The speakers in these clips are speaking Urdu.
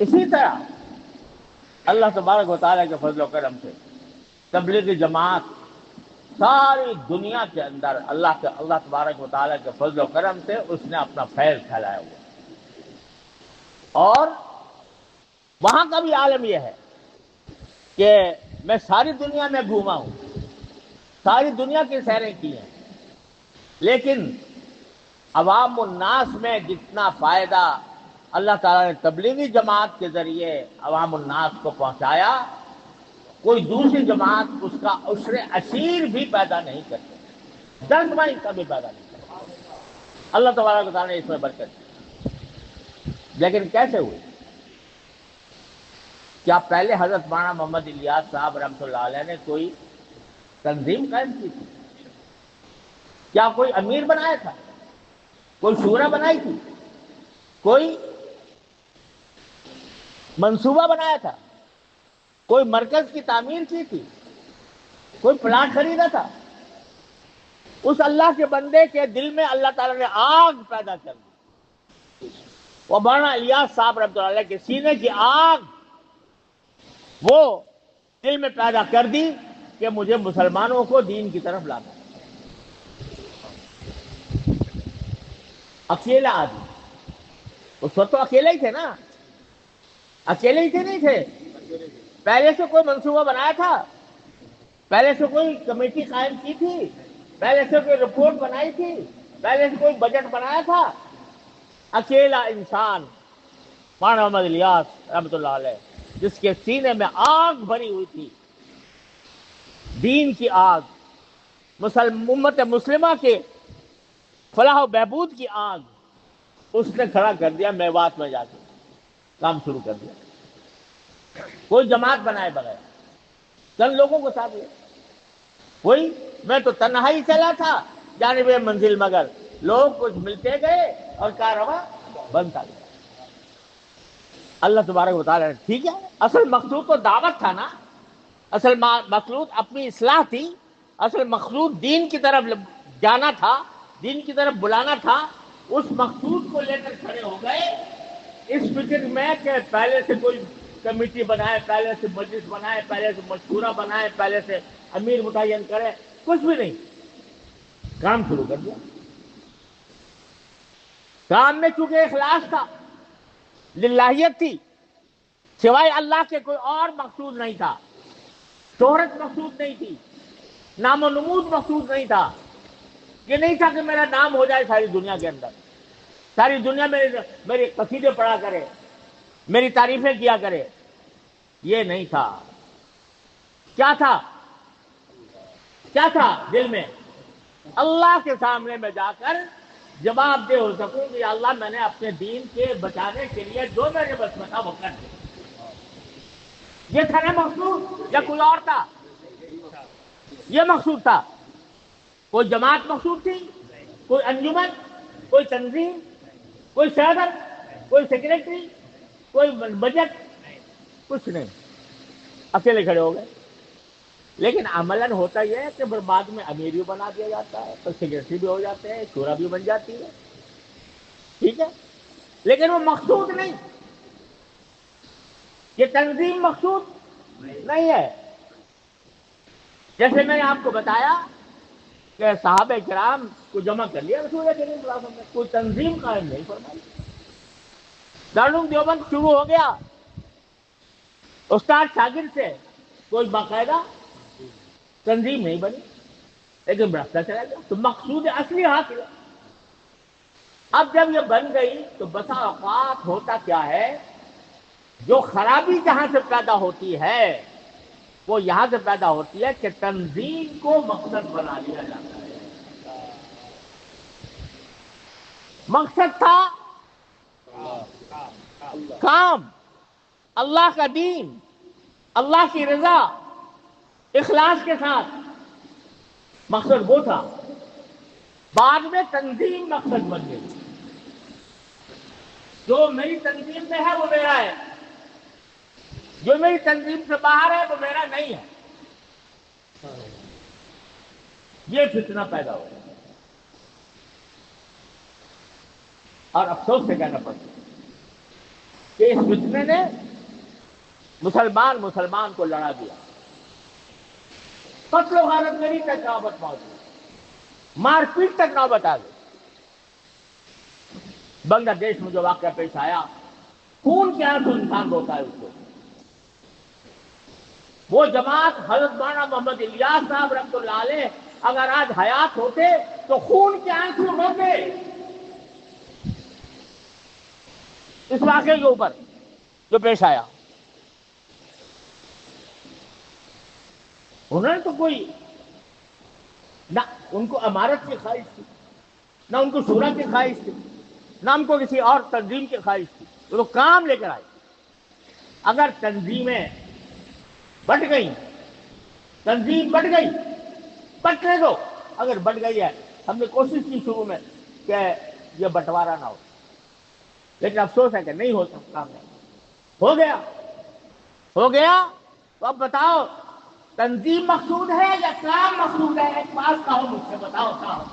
اسی طرح اللہ تبارک و تعالیٰ کے فضل و کرم سے تبلیغی جماعت ساری دنیا کے اندر اللہ تبارک و تعالیٰ کے فضل و کرم سے اس نے اپنا فیض پھیلایا ہوا، اور وہاں کا بھی عالم یہ ہے کہ میں ساری دنیا میں گھوما ہوں، ساری دنیا کی سیریں کی ہیں، لیکن عوام الناس میں جتنا فائدہ اللہ تعالیٰ نے تبلیغی جماعت کے ذریعے عوام الناس کو پہنچایا، کوئی دوسری جماعت اس کا عشر عشیر بھی پیدا نہیں کرتی، 10 کا بھی پیدا نہیں کرتی۔ اللہ تبارک و تعالیٰ نے اس میں برکت دی، لیکن کیسے ہوئی؟ کیا پہلے حضرت مولانا محمد الیاس صاحب رحمۃ اللہ علیہ نے کوئی تنظیم قائم کی تھی؟ کیا کوئی امیر بنایا تھا؟ کوئی شورا بنائی تھی؟ کوئی منصوبہ بنایا تھا؟ کوئی مرکز کی تعمیر کی تھی؟ کوئی پلاٹ خریدا تھا؟ اس اللہ کے بندے کے دل میں اللہ تعالیٰ نے آگ پیدا کر دی، وہ مولانا الیاس صاحب رحمۃ اللہ علیہ کے سینے کی آگ وہ دل میں پیدا کر دی کہ مجھے مسلمانوں کو دین کی طرف لانا ہے۔ اکیلا آدمی، اس وقت تو اکیلے ہی تھے نا، اکیلے ہی تھے نہیں تھے، پہلے سے کوئی منصوبہ بنایا تھا، پہلے سے کوئی کمیٹی قائم کی تھی، پہلے سے کوئی رپورٹ بنائی تھی، پہلے سے کوئی بجٹ بنایا تھا؟ اکیلا انسان مولانا محمد الیاس رحمۃ اللہ علیہ، جس کے سینے میں آگ بھری ہوئی تھی، دین کی آگ، امت مسلمہ کے فلاح و بہبود کی آگ، اس نے کھڑا کر دیا میوات میں جا کے، کام شروع کر دیا۔ کوئی جماعت بنائے بغیر چند لوگوں کو ساتھ لیا، کوئی میں تو تنہائی چلا تھا جانب منزل، مگر لوگ کچھ ملتے گئے اور کارواں بنتا گیا۔ اللہ تبارک و تعالیٰ نے ٹھیک ہے، اصل مقصود تو دعوت تھا نا، اصل مقصود اپنی اصلاح تھی، اصل مقصود دین کی طرف جانا تھا، دین کی طرف بلانا تھا، اس مقصود کو لے کر کھڑے ہو گئے اس فکر میں کہ پہلے سے کوئی کمیٹی بنائے، پہلے سے مجلس بنائے، پہلے سے مشورہ بنائے، پہلے سے امیر متعین کرے، کچھ بھی نہیں، کام شروع کر دیا۔ کام میں چونکہ اخلاص تھا، للہیت تھی، سوائے اللہ کے کوئی اور مقصود نہیں تھا، شہرت مقصود نہیں تھی، نام و نمود مقصود نہیں تھا، یہ نہیں تھا کہ میرا نام ہو جائے ساری دنیا کے اندر، ساری دنیا میرے قصیدے پڑھا کرے، میری تعریفیں کیا کرے، یہ نہیں تھا۔ کیا تھا؟ کیا تھا دل میں؟ اللہ کے سامنے میں جا کر جواب دہ ہو سکوں کہ اللہ میں نے اپنے دین کے بچانے کے لیے جو میرے بس میں تھا وہ کر دیا۔ یہ تھا نا مقصود، یا کوئی اور تھا؟ یہ مقصود تھا۔ کوئی جماعت مقصود تھی؟ کوئی انجمن؟ کوئی تنظیم؟ کوئی صدر؟ کوئی سیکریٹری؟ کوئی بجٹ؟ کچھ نہیں، اکیلے کھڑے ہو گئے۔ لیکن عملاً ہوتا یہ ہے کہ بعد میں امیر بھی بنا دیا جاتا ہے، تو سیکریٹری بھی ہو جاتے ہیں، شورا بھی بن جاتی ہے، ٹھیک ہے، لیکن وہ مقصود نہیں، یہ تنظیم مقصود نہیں ہے۔ جیسے میں نے آپ کو بتایا کہ صحابہ کرام کو جمع کر لیا رسول کریم صلی اللہ علیہ وسلم نے، کوئی تنظیم قائم نہیں فرمائی۔ دارالعلوم دیوبند شروع ہو گیا، استاد شاگرد سے کوئی باقاعدہ تنظیم نہیں بنی، لیکن بڑھتا چلا گیا، تو مقصود اصلی حاصل ہے۔ اب جب یہ بن گئی تو بسا اوقات ہوتا کیا ہے، جو خرابی جہاں سے پیدا ہوتی ہے وہ یہاں سے پیدا ہوتی ہے کہ تنظیم کو مقصد بنا لیا جاتا ہے۔ مقصد تھا کام، اللہ کا دین، اللہ کی رضا، اخلاص کے ساتھ، مقصد وہ تھا۔ بعد میں تنظیم مقصد بن گئی، جو میری تنظیم میں ہے وہ میرا ہے، جو میری تنظیم سے باہر ہے وہ میرا نہیں ہے، یہ فتنہ پیدا ہو گیا۔ اور افسوس سے کہنا پڑتا ہے کہ کہ اس فتنے نے مسلمان کو لڑا دیا، قتل و غارت گری تک نوبت پہنچ گئی، مار پیٹ تک نوبت آ گئی۔ بنگلہ دیش میں جو واقعہ پیش آیا، خون کے آنسو انسان روتا ہے اس کو۔ وہ جماعت حضرت مولانا محمد الیاس صاحب رحمۃ اللہ علیہ اگر آج حیات ہوتے تو خون کے آنسو روتے اس واقعے کے اوپر جو پیش آیا۔ انہوں نے تو کوئی نہ ان کو امارت کی خواہش تھی، نہ ان کو شورا کی خواہش تھی، نہ ان کو کسی اور تنظیم کی خواہش تھی، وہ کام لے کر آئے۔ اگر تنظیمیں بٹ گئی، تنظیم بٹ گئی، بٹنے دو۔ اگر بٹ گئی ہے، ہم نے کوشش کی شروع میں کہ یہ بٹوارا نہ ہو، لیکن افسوس ہے کہ نہیں ہو سکتا، ہو گیا۔ تو اب بتاؤ، تنظیم مقصود ہے یا کام مقصود ہے؟ ایک بات کہو مجھ سے، بتاؤ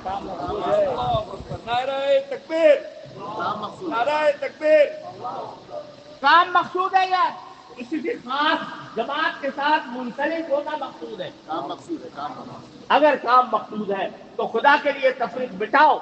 کام مقصود ہے۔ نعرہ تکبیر، نعرہ تکبیر۔ کام مقصود ہے یا کسی خاص جماعت کے ساتھ منسلک ہونا مقصود ہے؟ کام مقصود ہے، کام مقصود۔ اگر کام مقصود ہے تو خدا کے لیے تفریق بٹاؤ۔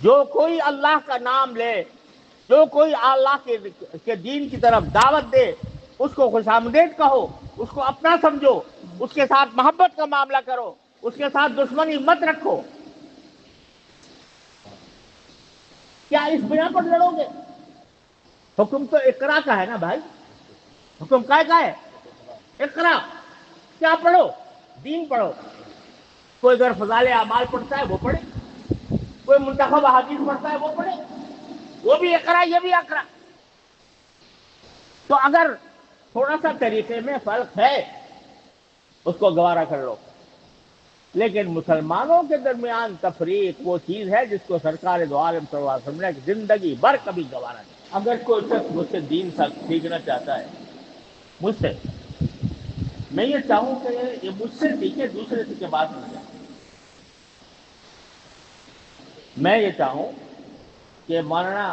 جو کوئی اللہ کا نام لے، جو کوئی اللہ کے دین کی طرف دعوت دے، اس کو خوش آمدید کہو، اس کو اپنا سمجھو، اس کے ساتھ محبت کا معاملہ کرو، اس کے ساتھ دشمنی مت رکھو۔ کیا اس بنا پر لڑو گے؟ حکم تو اقرا کا ہے نا بھائی، حکم کا ہے اقرا، کیا پڑھو؟ دین پڑھو۔ کوئی اگر فضائل اعمال پڑھتا ہے وہ پڑھے، کوئی منتخب احادیث پڑھتا ہے وہ پڑھے، وہ بھی اقرا، یہ بھی اقرا۔ تو اگر تھوڑا سا طریقے میں فرق ہے اس کو گوارا کر لو، لیکن مسلمانوں کے درمیان تفریق وہ چیز ہے جس کو سرکار دو عالم صلی اللہ علیہ وسلم نے زندگی بھر کبھی گوارا نہیں۔ اگر کوئی شخص مجھ سے دین سیکھنا چاہتا ہے، مجھ سے، میں یہ چاہوں کہ یہ مجھ سے سیکھے، دوسرے سے کے بعد نہیں جائے۔ میں یہ چاہوں کہ مولانا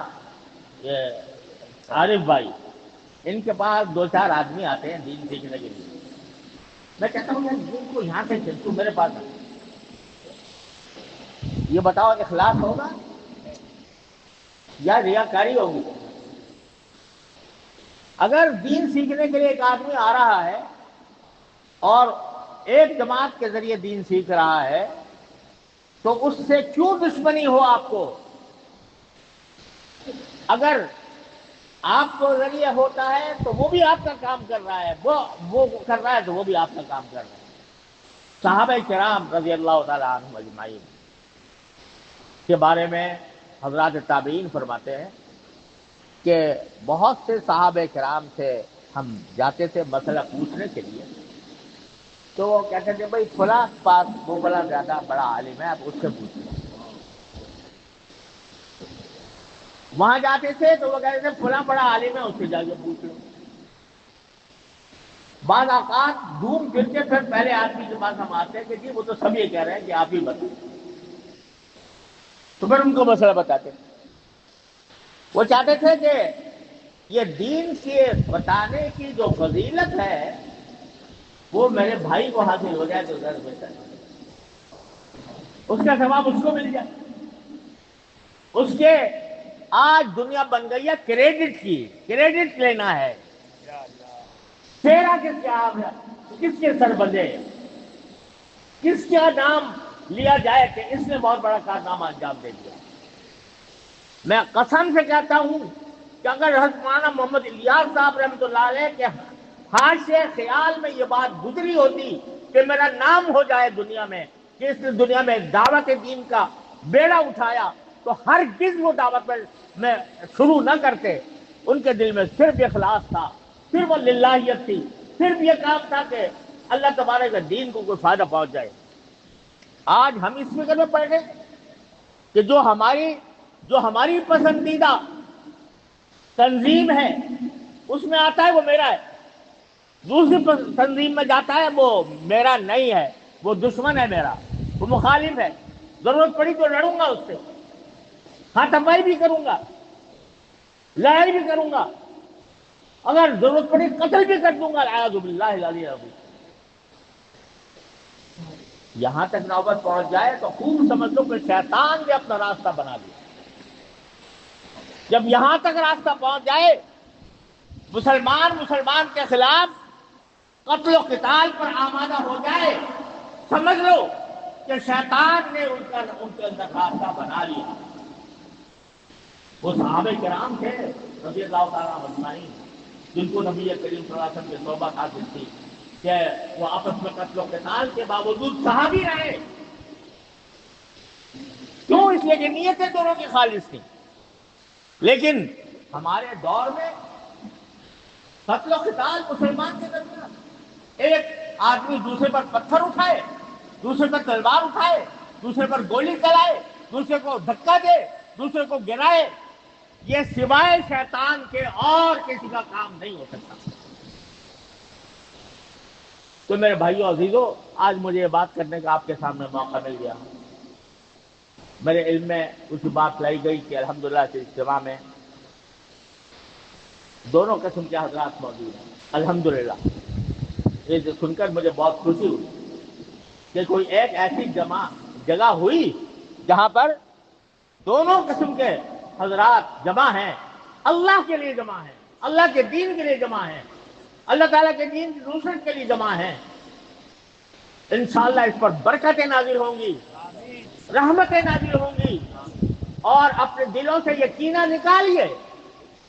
عارف بھائی، ان کے پاس 2-4 آدمی آتے ہیں دین سیکھنے کے لیے، میں کہتا ہوں یار دین کو یہاں سے تو میرے پاس آ، یہ بتاؤ اخلاص ہوگا یا ریاکاری ہوگی؟ اگر دین سیکھنے کے لیے ایک آدمی آ رہا ہے اور ایک جماعت کے ذریعے دین سیکھ رہا ہے تو اس سے کیوں دشمنی ہو آپ کو؟ اگر آپ کو ذریعہ ہوتا ہے تو وہ بھی آپ کا کام کر رہا ہے، وہ کر رہا ہے تو وہ بھی آپ کا کام کر رہا ہے۔ صحابہ کرام رضی اللہ تعالی عنہم اجمعین کے بارے میں حضرات تابعین فرماتے ہیں کہ بہت سے صحابہ کرام سے ہم جاتے تھے مسئلہ پوچھنے کے لیے، تو وہ کہتے تھے بھائی فلاں پاس وہ بڑا زیادہ بڑا عالم ہے، آپ اس سے پوچھیں۔ وہاں جاتے تھے تو وہ کہتے تھے فلاں بڑا عالم ہے، اس سے جا کے پوچھ لو۔ بعض اوقات ڈھونڈ پھر کے پھر پہلے آدمی کے پاس ہم آتے ہیں کہ جی وہ تو سب یہ کہہ رہے ہیں کہ آپ ہی بتائیں، تو پھر ان کو مسئلہ بتاتے۔ وہ چاہتے تھے کہ یہ دین کے بتانے کی جو فضیلت ہے وہ میرے بھائی کو حاصل ہو جائے تو زیادہ بہتر ہے، اس کا ثواب اس کو مل جائے۔ اس کے آج دنیا بن گئی ہے کریڈٹ کی، کریڈٹ لینا ہے، تیرا کس کے سر بندے، کس کا نام لیا جائے کہ اس نے بہت بڑا کارنامہ انجام دے دیا۔ میں قسم سے کہتا ہوں کہ اگر حضرت مولانا محمد الیاس صاحب رحمۃ اللہ علیہ کے حاشیے خیال میں یہ بات گزری ہوتی کہ میرا نام ہو جائے دنیا میں کہ اس نے دنیا میں دعوت دین کا بیڑا اٹھایا، تو ہرگز وہ دعوت میں شروع نہ کرتے۔ ان کے دل میں صرف اخلاص تھا، صرف للہیت تھی، صرف یہ کام تھا کہ اللہ تبارک کے دین کو کوئی فائدہ پہنچ جائے۔ آج ہم اس فکر میں پڑ گئے کہ جو ہماری پسندیدہ تنظیم ہے اس میں آتا ہے وہ میرا ہے، دوسری تنظیم میں جاتا ہے وہ میرا نہیں ہے، وہ دشمن ہے میرا، وہ مخالف ہے، ضرورت پڑی تو لڑوں گا اس سے، ہاتھ پائی بھی کروں گا، لڑائی بھی کروں گا، اگر ضرورت پڑی قتل بھی کر دوں گا، اعوذ باللہ العلی العظیم۔ یہاں تک نوبت پہنچ جائے تو خوب سمجھ لو کہ شیطان نے اپنا راستہ بنا لیا۔ جب یہاں تک راستہ پہنچ جائے، مسلمان کے خلاف قتل و قتال پر آمادہ ہو جائے، سمجھ لو کہ شیطان نے ان کے اندر راستہ بنا لیا۔ وہ صحابہ کرام تھے رضی اللہ تعالیٰ اجمعین، جن کو نبی کریم صلی اللہ علیہ وسلم کی صحبت حاصل تھی کہ وہ آپس میں قتل و قتال کے باوجود صحابی رہے۔ کیوں؟ اس لیے کہ نیتیں دونوں کی خالص تھیں۔ لیکن ہمارے دور میں قتل و قتال مسلمان کے درمیان، ایک آدمی دوسرے پر پتھر اٹھائے، دوسرے پر تلوار اٹھائے، دوسرے پر گولی چلائے، دوسرے کو دھکا دے، دوسرے کو گرائے، یہ سوائے شیطان کے اور کسی کا کام نہیں ہو سکتا۔ تو میرے بھائیو عزیزو، آج مجھے یہ بات کرنے کا آپ کے سامنے موقع مل گیا۔ میرے علم میں اسی بات لائی گئی کہ الحمدللہ اس اجتماع میں دونوں قسم کے حضرات موجود ہیں۔ الحمدللہ یہ سن کر مجھے بہت خوشی ہوئی کہ کوئی ایک ایسی جگہ ہوئی جہاں پر دونوں قسم کے حضرات جمع ہیں، اللہ کے لیے جمع ہیں، اللہ کے دین کے لیے جمع ہیں، اللہ تعالیٰ کے دین کی نصرت کے لیے جمع ہیں۔ انشاءاللہ اس پر برکتیں نازل ہوں گی، رحمتیں نازل ہوں گی، اور اپنے دلوں سے یہ کینہ نکالیے،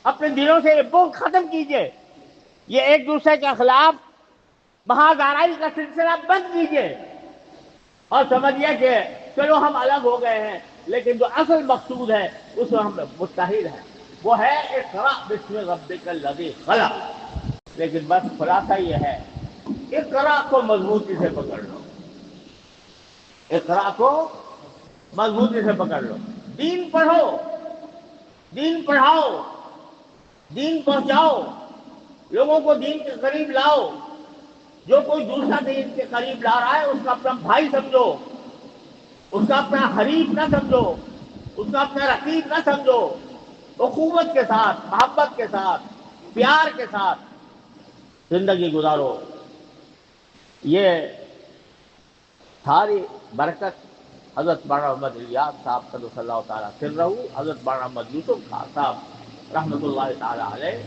اپنے دلوں سے یہ بغض ختم کیجئے، یہ ایک دوسرے کے خلاف محاذ آرائی کا سلسلہ بند کیجئے، اور سمجھیے کہ چلو ہم الگ ہو گئے ہیں، لیکن جو اصل مقصود ہے اس میں ہم متحد ہیں، وہ ہے اقرأ بسم ربک الذی خلق۔ لیکن بس خلاصہ یہ ہے، اقرأ کو مضبوطی سے پکڑ لو، اقرأ کو مضبوطی سے پکڑ لو، دین پڑھو، دین پڑھاؤ، دین پہنچاؤ، لوگوں کو دین کے قریب لاؤ۔ جو کوئی دوسرا دین کے قریب لا رہا ہے اس کا اپنا بھائی سمجھو، اس کا اپنا حریف نہ سمجھو، اس کا اپنا رقیب نہ سمجھو، اخوت کے ساتھ، محبت کے ساتھ، پیار کے ساتھ زندگی گزارو۔ یہ ساری برکت حضرت مولانا محمد الیاس صاحب قدس اللہ تعالیٰ سرہ، حضرت مولانا محمد یوسف خان صاحب رحمۃ اللہ تعالیٰ علیہ،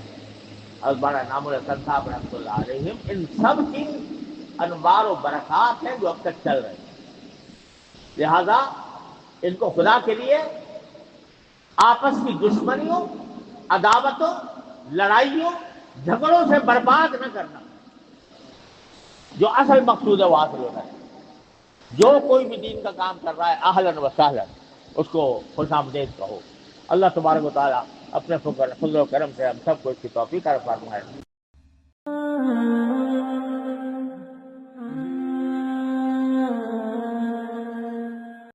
حضرت مولانا نام الحسن صاحب رحمۃ اللہ علیہم، ان سب کی انوار و برکات ہیں جو اب تک چل رہے ہیں۔ لہذا ان کو خدا کے لیے آپس کی دشمنیوں، عداوتوں، لڑائیوں، جھگڑوں سے برباد نہ کرنا۔ جو اصل مقصود ہے وہ حاصل ہونا ہے۔ جو کوئی بھی دین کا کام کر رہا ہے اہلاً و سہلاً اس کو خوش آمدید کہو۔ اللہ تبارک و تعالیٰ اپنے فضل و کرم سے ہم سب کو اس کی توفیق عطا فرمائے۔